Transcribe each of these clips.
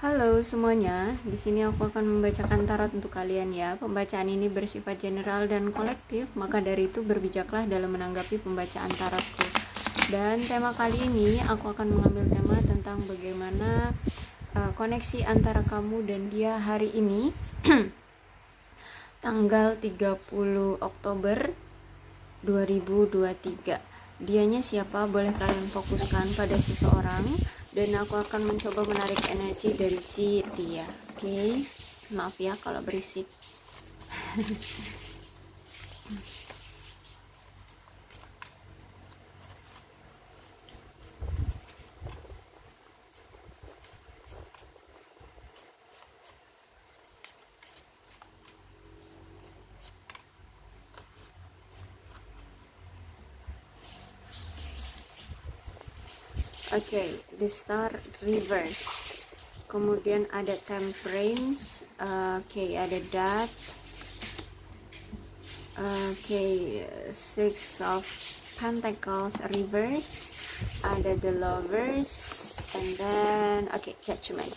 Halo semuanya, di sini aku akan membacakan tarot untuk kalian ya. Pembacaan ini bersifat general dan kolektif, maka dari itu berbijaklah dalam menanggapi pembacaan tarotku. Dan tema kali ini aku akan mengambil tema tentang bagaimana koneksi antara kamu dan dia hari ini tanggal 30 Oktober 2023. Dianya siapa, boleh kalian fokuskan pada seseorang dan aku akan mencoba menarik energi dari si dia. Oke, maaf ya kalau berisik. Oke, the star reverse, kemudian ada time frames. Oke, ada dot. Oke, six of pentacles reverse, ada the lovers, and then judgment.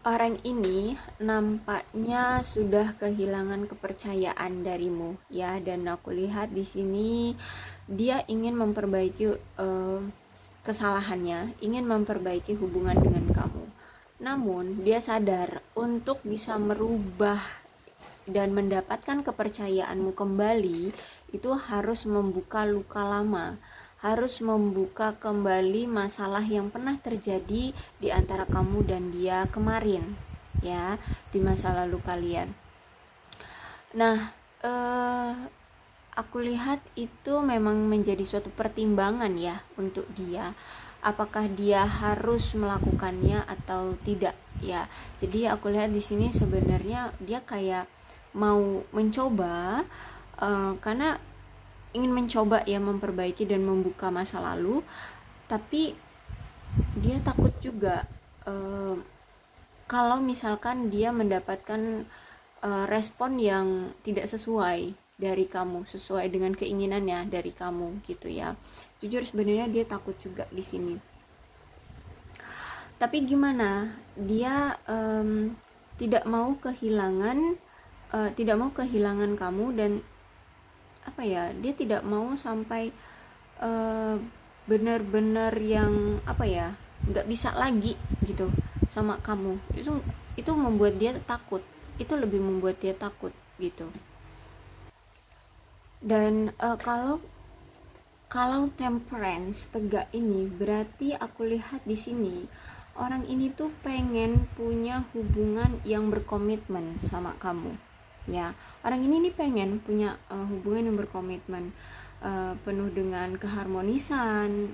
Orang ini nampaknya sudah kehilangan kepercayaan darimu ya, dan aku lihat di sini dia ingin memperbaiki kesalahannya, ingin memperbaiki hubungan dengan kamu. Namun dia sadar untuk bisa merubah dan mendapatkan kepercayaanmu kembali itu harus membuka luka lama, harus membuka kembali masalah yang pernah terjadi di antara kamu dan dia kemarin ya, di masa lalu kalian. Nah, aku lihat itu memang menjadi suatu pertimbangan ya untuk dia, apakah dia harus melakukannya atau tidak ya. Jadi aku lihat di sini sebenarnya dia kayak mau mencoba, karena ingin mencoba ya memperbaiki dan membuka masa lalu, tapi dia takut juga kalau misalkan dia mendapatkan respon yang tidak sesuai dari kamu, sesuai dengan keinginannya dari kamu gitu ya. Jujur sebenarnya dia takut juga di sini. Tapi gimana? Dia tidak mau kehilangan kamu, dan dia tidak mau sampai benar-benar yang nggak bisa lagi gitu sama kamu. Itu membuat dia takut, itu lebih membuat dia takut gitu. Dan kalau temperance tegak ini, berarti aku lihat di sini orang ini tuh pengen punya hubungan yang berkomitmen sama kamu ya. Orang ini nih pengen punya hubungan yang berkomitmen, penuh dengan keharmonisan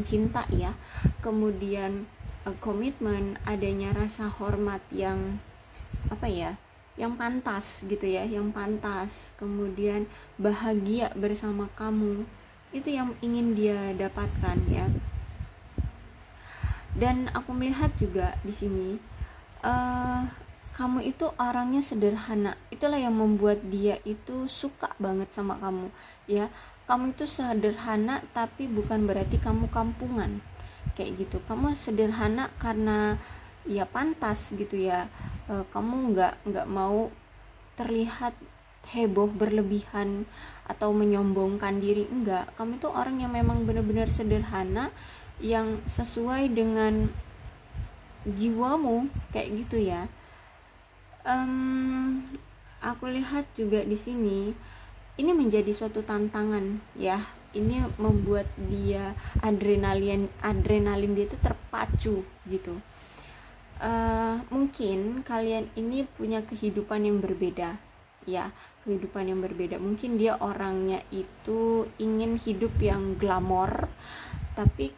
cinta ya, kemudian komitmen, adanya rasa hormat yang yang pantas gitu ya, yang pantas, kemudian bahagia bersama kamu, itu yang ingin dia dapatkan ya. Dan aku melihat juga di sini kamu itu orangnya sederhana. Itulah yang membuat dia itu suka banget sama kamu ya. Kamu itu sederhana, tapi bukan berarti kamu kampungan kayak gitu. Kamu sederhana karena ya pantas gitu ya. Kamu nggak mau terlihat heboh berlebihan atau menyombongkan diri, enggak. Kamu itu orang yang memang benar-benar sederhana, yang sesuai dengan jiwamu kayak gitu ya. Aku lihat juga di sini ini menjadi suatu tantangan ya. Ini membuat dia adrenalin dia itu terpacu gitu. Mungkin kalian ini punya kehidupan yang berbeda ya, kehidupan yang berbeda. Mungkin dia orangnya itu ingin hidup yang glamor, tapi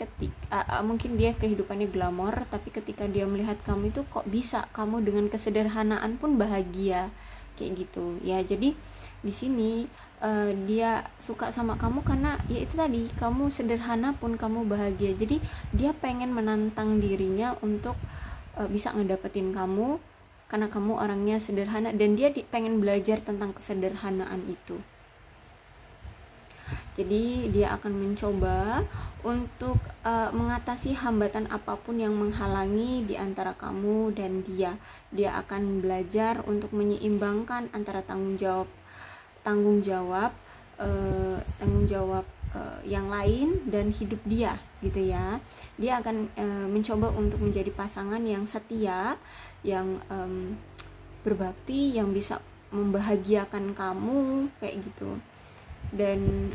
mungkin dia kehidupannya glamor, tapi ketika dia melihat kamu itu kok bisa kamu dengan kesederhanaan pun bahagia kayak gitu ya. Jadi di sini dia suka sama kamu karena ya itu tadi, kamu sederhana pun kamu bahagia. Jadi dia pengen menantang dirinya untuk bisa ngedapetin kamu karena kamu orangnya sederhana, dan dia pengen belajar tentang kesederhanaan itu. Jadi dia akan mencoba untuk mengatasi hambatan apapun yang menghalangi di antara kamu dan dia. Dia akan belajar untuk menyeimbangkan antara tanggung jawab yang lain dan hidup dia, gitu ya. Dia akan mencoba untuk menjadi pasangan yang setia, yang berbakti, yang bisa membahagiakan kamu kayak gitu. Dan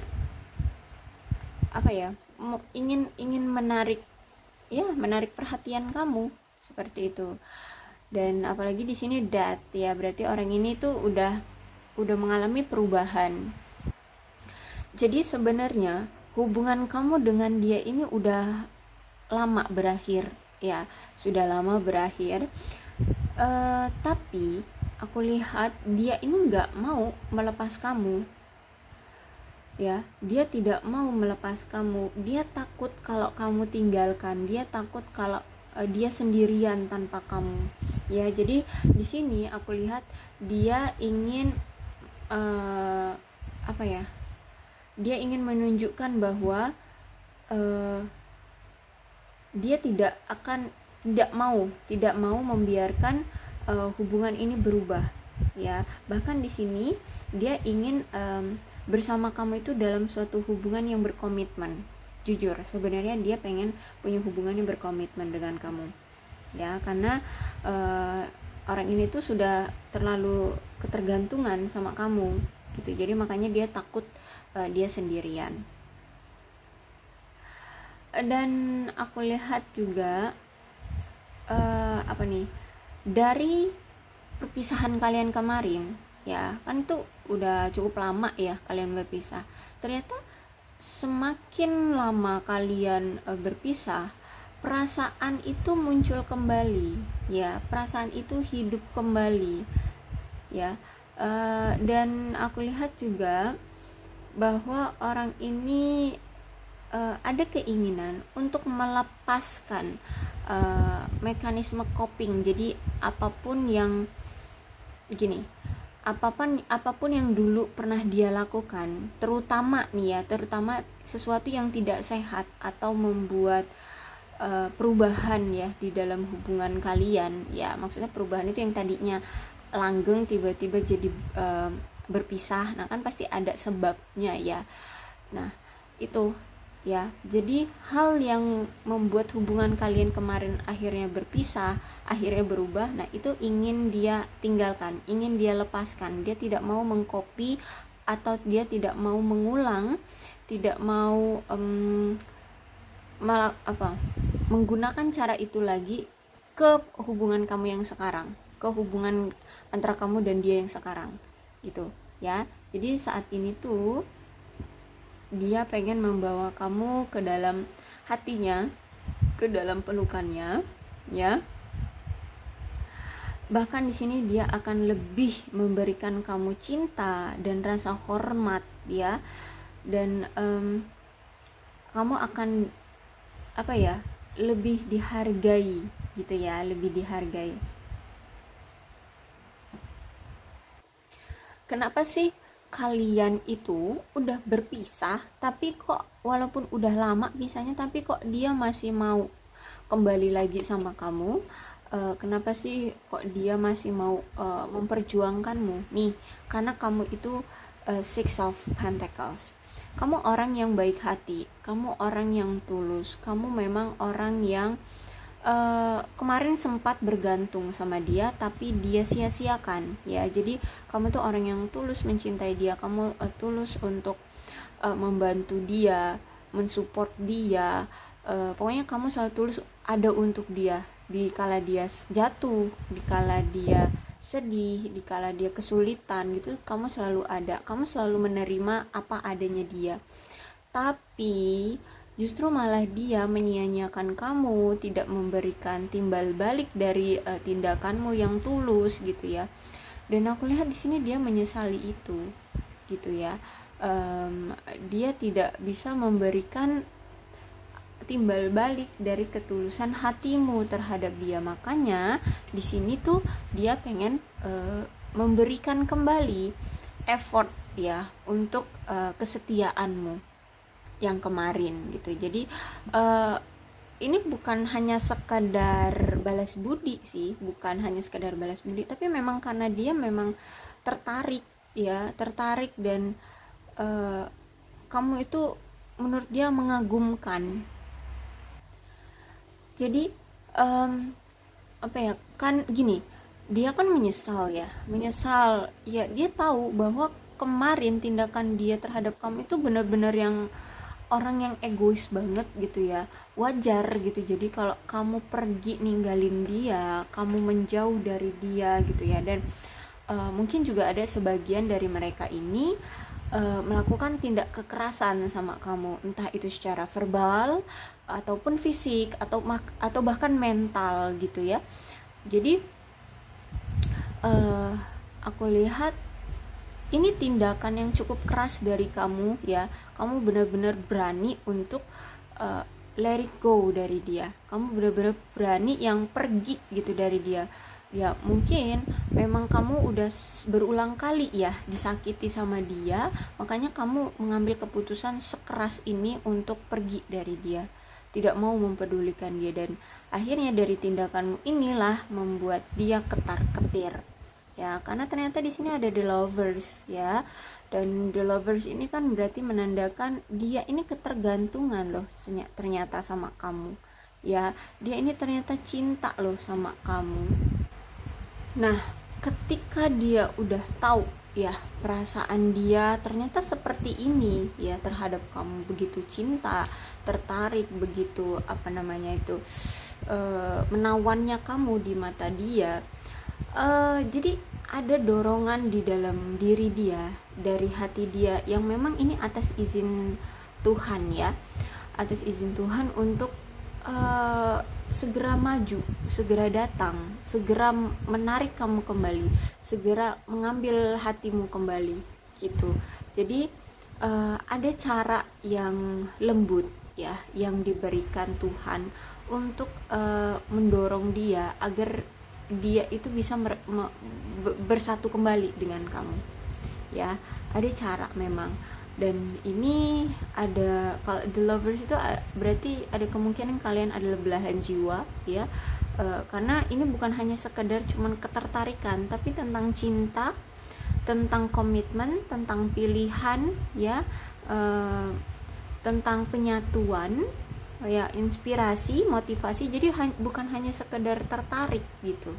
ingin menarik perhatian kamu seperti itu. Dan apalagi di sini that ya, berarti orang ini tuh udah mengalami perubahan. Jadi sebenarnya hubungan kamu dengan dia ini udah lama berakhir ya, sudah lama berakhir. Tapi aku lihat dia ini nggak mau melepas kamu. Ya, dia tidak mau melepas kamu. Dia takut kalau kamu tinggalkan. Dia takut kalau dia sendirian tanpa kamu. Ya, jadi di sini aku lihat dia ingin dia ingin menunjukkan bahwa dia tidak mau membiarkan hubungan ini berubah. Ya, bahkan di sini dia ingin bersama kamu itu dalam suatu hubungan yang berkomitmen. Jujur, sebenarnya dia pengen punya hubungan yang berkomitmen dengan kamu. Ya, karena orang ini tuh sudah terlalu ketergantungan sama kamu, gitu. Jadi makanya dia takut dia sendirian. Dan aku lihat juga dari perpisahan kalian kemarin, ya kan tuh udah cukup lama ya kalian berpisah. Ternyata semakin lama kalian berpisah, perasaan itu muncul kembali, ya, perasaan itu hidup kembali, ya. Dan aku lihat juga bahwa orang ini ada keinginan untuk melepaskan mekanisme coping. Jadi apapun yang yang dulu pernah dia lakukan, terutama sesuatu yang tidak sehat atau membuat perubahan ya di dalam hubungan kalian. Ya, maksudnya perubahan itu yang tadinya langgeng tiba-tiba jadi berpisah. Nah, kan pasti ada sebabnya ya. Nah, itu ya. Jadi hal yang membuat hubungan kalian kemarin akhirnya berpisah, akhirnya berubah, nah itu ingin dia tinggalkan, ingin dia lepaskan. Dia tidak mau mengcopy atau dia tidak mau mengulang, tidak mau menggunakan cara itu lagi ke hubungan kamu yang sekarang, ke hubungan antara kamu dan dia yang sekarang, gitu ya. Jadi saat ini tuh dia pengen membawa kamu ke dalam hatinya, ke dalam pelukannya, ya. Bahkan di sini dia akan lebih memberikan kamu cinta dan rasa hormat, ya. Dan kamu akan lebih dihargai, gitu ya, lebih dihargai. Kenapa sih kalian itu udah berpisah tapi kok walaupun udah lama pisahnya tapi kok dia masih mau kembali lagi sama kamu? Kenapa sih kok dia masih mau memperjuangkanmu? Nih, karena kamu itu Six of Pentacles. Kamu orang yang baik hati, kamu orang yang tulus, kamu memang orang yang kemarin sempat bergantung sama dia tapi dia sia-siakan, ya. Jadi kamu tuh orang yang tulus mencintai dia, kamu tulus untuk membantu dia, mensupport dia, pokoknya kamu selalu tulus ada untuk dia di kala dia jatuh, di kala dia sedih, di kala dia kesulitan, gitu. Kamu selalu ada, kamu selalu menerima apa adanya dia. Tapi justru malah dia menyia-nyiakan kamu, tidak memberikan timbal balik dari tindakanmu yang tulus, gitu ya. Dan aku lihat di sini dia menyesali itu, gitu ya. Dia tidak bisa memberikan timbal balik dari ketulusan hatimu terhadap dia. Makanya di sini tuh dia pengen memberikan kembali effort ya untuk kesetiaanmu, yang kemarin gitu. Jadi ini bukan hanya sekadar balas budi sih, bukan hanya sekadar balas budi, tapi memang karena dia memang tertarik ya, tertarik, dan kamu itu menurut dia mengagumkan. Jadi apa ya, kan gini, dia kan menyesal ya, dia tahu bahwa kemarin tindakan dia terhadap kamu itu benar-benar yang orang yang egois banget gitu ya, wajar gitu. Jadi kalau kamu pergi ninggalin dia, kamu menjauh dari dia gitu ya, dan mungkin juga ada sebagian dari mereka ini melakukan tindak kekerasan sama kamu, entah itu secara verbal ataupun fisik atau bahkan mental gitu ya. Jadi aku lihat ini tindakan yang cukup keras dari kamu ya. Kamu benar-benar berani untuk let it go dari dia. Kamu benar-benar berani yang pergi gitu dari dia. Ya mungkin memang kamu udah berulang kali ya disakiti sama dia, makanya kamu mengambil keputusan sekeras ini untuk pergi dari dia, tidak mau mempedulikan dia, dan akhirnya dari tindakanmu inilah membuat dia ketar-ketir. Ya, karena ternyata di sini ada the lovers ya. Dan the lovers ini kan berarti menandakan dia ini ketergantungan loh ternyata sama kamu. Ya, dia ini ternyata cinta loh sama kamu. Nah, ketika dia udah tahu ya perasaan dia ternyata seperti ini ya terhadap kamu, begitu cinta, tertarik, begitu menawannya kamu di mata dia. Jadi ada dorongan di dalam diri dia, dari hati dia, yang memang ini atas izin Tuhan ya, atas izin Tuhan untuk segera maju, segera datang, segera menarik kamu kembali, segera mengambil hatimu kembali gitu. Jadi ada cara yang lembut ya yang diberikan Tuhan untuk mendorong dia agar dia itu bisa bersatu kembali dengan kamu ya. Ada cara memang, dan ini ada, kalau the lovers itu berarti ada kemungkinan kalian adalah belahan jiwa ya, karena ini bukan hanya sekedar cuman ketertarikan, tapi tentang cinta, tentang komitmen, tentang pilihan ya, tentang penyatuan ya, inspirasi, motivasi. Jadi bukan hanya sekedar tertarik gitu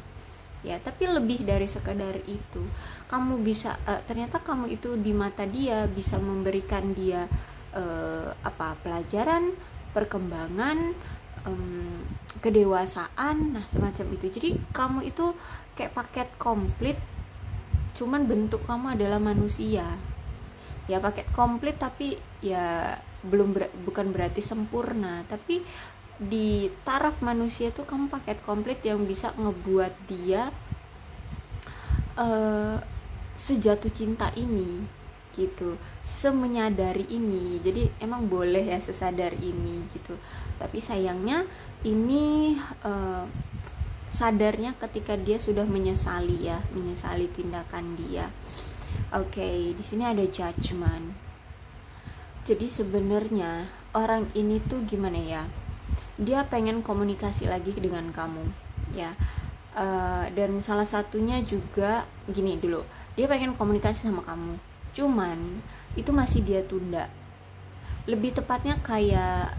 ya, tapi lebih dari sekedar itu. Kamu bisa ternyata kamu itu di mata dia bisa memberikan dia pelajaran, perkembangan, kedewasaan, nah semacam itu. Jadi kamu itu kayak paket komplit, cuman bentuk kamu adalah manusia ya, paket komplit, tapi ya bukan berarti sempurna, tapi di taraf manusia tuh kamu paket komplit yang bisa ngebuat dia sejatuh cinta ini gitu, semenyadari ini. Jadi emang boleh ya sesadar ini gitu, tapi sayangnya ini sadarnya ketika dia sudah menyesali tindakan dia. Oke, di sini ada judgment. Jadi sebenarnya orang ini tuh gimana ya, dia pengen komunikasi lagi dengan kamu ya, dan salah satunya juga gini dulu, dia pengen komunikasi sama kamu, cuman itu masih dia tunda. Lebih tepatnya kayak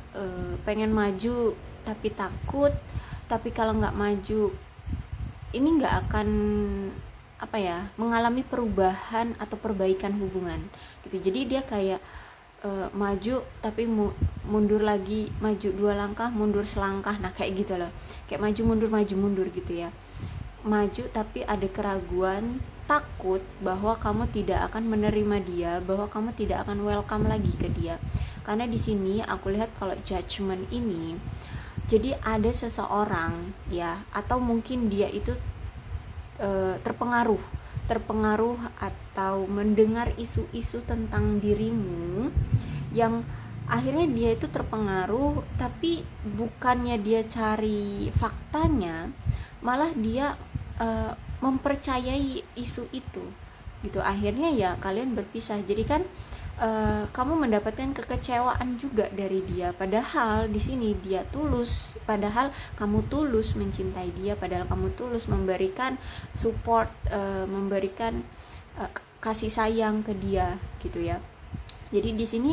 pengen maju tapi takut, tapi kalau nggak maju ini nggak akan mengalami perubahan atau perbaikan hubungan gitu. Jadi dia kayak maju tapi mundur lagi, maju 2 langkah mundur selangkah, nah kayak gitu loh, kayak maju mundur gitu ya. Maju tapi ada keraguan, takut bahwa kamu tidak akan menerima dia, bahwa kamu tidak akan welcome lagi ke dia. Karena di sini aku lihat kalau judgment ini, jadi ada seseorang ya, atau mungkin dia itu terpengaruh atau mendengar isu-isu tentang dirimu, yang akhirnya dia itu terpengaruh, tapi bukannya dia cari faktanya, malah dia mempercayai isu itu gitu. Akhirnya ya kalian berpisah. Jadi kan kamu mendapatkan kekecewaan juga dari dia, padahal di sini dia tulus, padahal kamu tulus mencintai dia, padahal kamu tulus memberikan support, memberikan kasih sayang ke dia gitu ya. Jadi di sini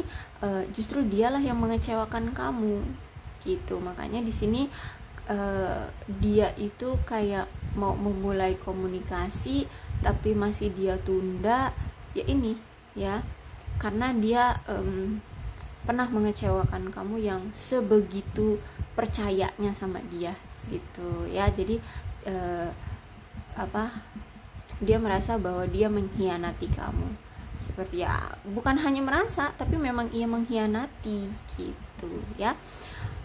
justru dialah yang mengecewakan kamu gitu. Makanya di sini dia itu kayak mau memulai komunikasi tapi masih dia tunda ya, ini ya, karena dia pernah mengecewakan kamu yang sebegitu percayanya sama dia gitu ya. Jadi dia merasa bahwa dia mengkhianati kamu, seperti ya, bukan hanya merasa tapi memang ia mengkhianati gitu ya.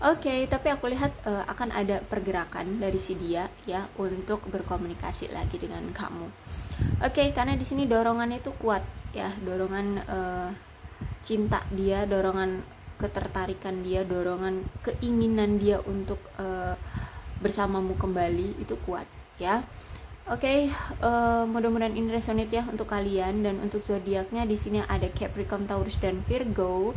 Oke, tapi aku lihat akan ada pergerakan dari si dia ya untuk berkomunikasi lagi dengan kamu. Oke, karena di sini dorongan itu kuat ya, dorongan cinta dia, dorongan ketertarikan dia, dorongan keinginan dia untuk bersamamu kembali itu kuat ya. Oke, mudah-mudahan ini resonate ya untuk kalian. Dan untuk zodiaknya di sini ada Capricorn, Taurus dan Virgo.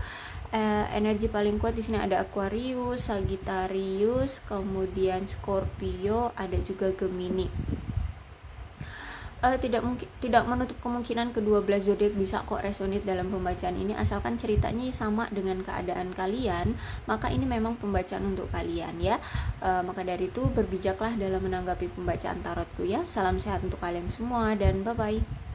Energi paling kuat di sini ada Aquarius, Sagittarius, kemudian Scorpio, ada juga Gemini. Tidak menutup kemungkinan kedua belas zodiak bisa kok resonate dalam pembacaan ini, asalkan ceritanya sama dengan keadaan kalian, maka ini memang pembacaan untuk kalian ya. Maka dari itu berbijaklah dalam menanggapi pembacaan tarotku ya. Salam sehat untuk kalian semua dan bye bye.